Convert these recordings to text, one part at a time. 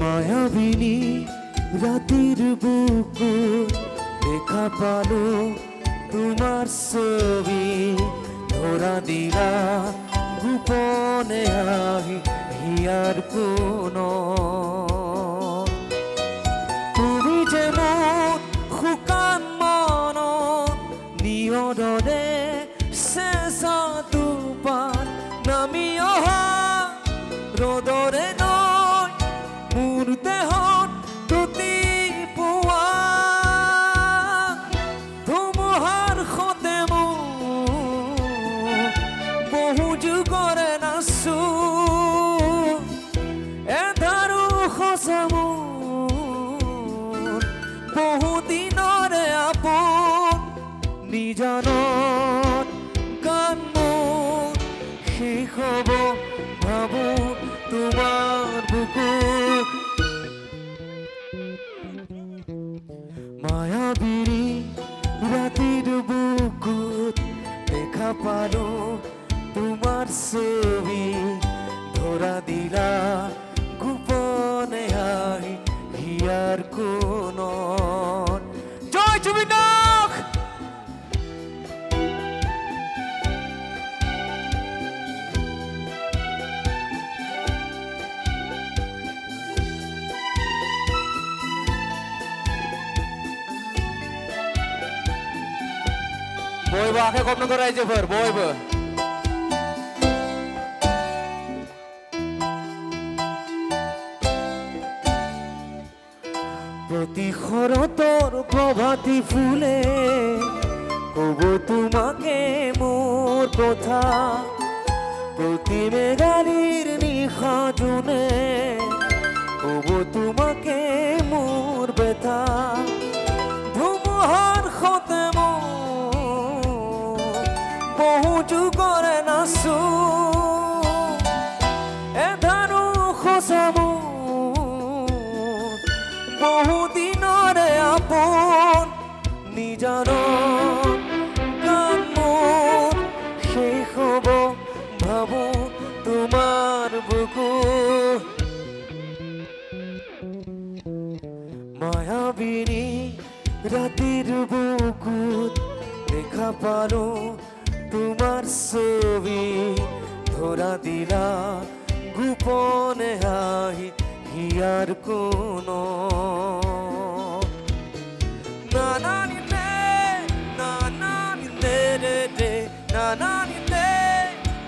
মায়াবিনী রাতের বুকুর দেখা পালো তোমার ছবি ধরা দিলা গোপনে আহি হিয়ার কোন তুমি যেমন শুকান মন নিয়দৰে চেঁচা টোপাত নামি অহা ৰ'দৰে নৈ মোৰ দেহত তুতি পোৱা ধুমুহাৰ সতে মোৰ বহু যুগৰে নাচো এধাৰো সঁচা মোৰ বহু দিনৰে আপোন নিজানত গান মোৰ শেষ হ'ব ভাবো তোমার বুকুত মায়াবিনী রাতের বুকুত দেখা পালো তোমার ছবি ধরা দিলা গোপনে আহি হিয়ার কোন জয় জুবিনাক বইব আখে কপ্ন করাই যে ফর বইব প্রতি শরতর প্রভাতী ফুলে কব তোমাকে মোর কথা প্রতি মেঘালির নিশা জুনে কব তোমাকে মোর ব্যথা ধুমুহার সতে বহু যুগৰে নাচো এধাৰো সঁচা মোৰ বহু দিনৰে আপোন নিজানত গান মোৰ শেষ হ'ব ভাবো তোমাৰ বুকুত মায়াবিনী ৰাতিৰ বুকুত দেখা পালো তোমার ছবি ধরা দিলা গোপনে আহি হিয়ার কোন না না নিলে না না নিলে রে রে না না নিলে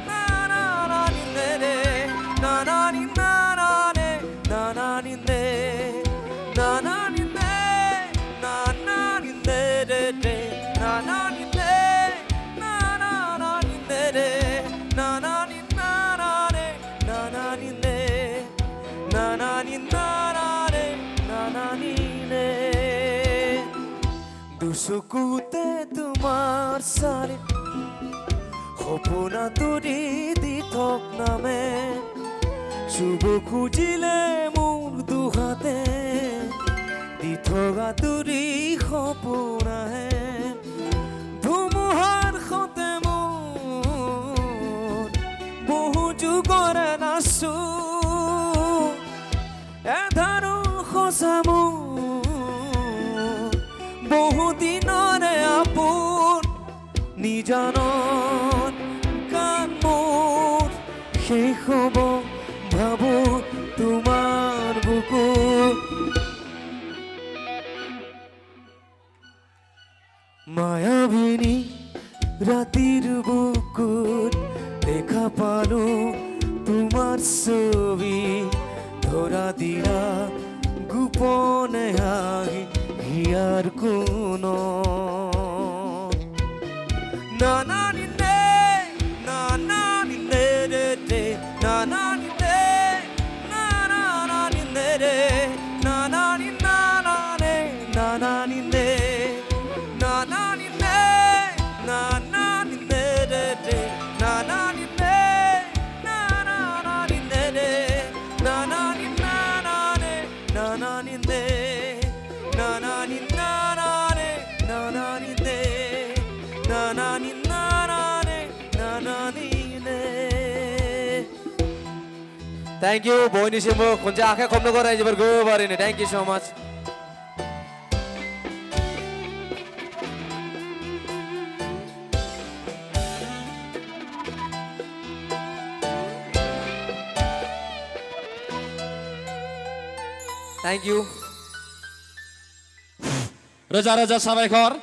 না না না নিলে রে না না নিলে না রে না না নিলে না না নিলে না না নিলে রে রে না না নিলে দুচকুতে তোমাৰ চালি সপোনা তুৰি দি থক নামে চুব খুজিলে মোৰ দুহাতে দি থকা তুৰি সপোনাহে ধুমুহাৰ সতে মোৰ বহু যুগৰে নাচো এধাৰো সঁচা মোৰ বহু দিনৰে আপোন নিজানত গান মোৰ শেষ হ'ব ভাবো তোমাৰ বুকুত মায়াবিনী রাতির বুকুত দেখা পালো তোমার ছবি ধরা দিলা গোপনে আহি হিয়ার কোন না না নিলে না না নিলে রে রে না না নিলে না না না নিলে রে না না নিলে না রে না না নিলে না না নিলে না না নিলে রে রে না না নিলে না না না নিলে রে না না নিলে না রে না না নিলে na na ni na na re na na ni de na na ni na na re na na ni de Thank you बयनिसिमबो खनसे आखाइ खबनोखौ रायजोफोर गोबारैनो thank you so much thank you रोजा रोजा साबायखर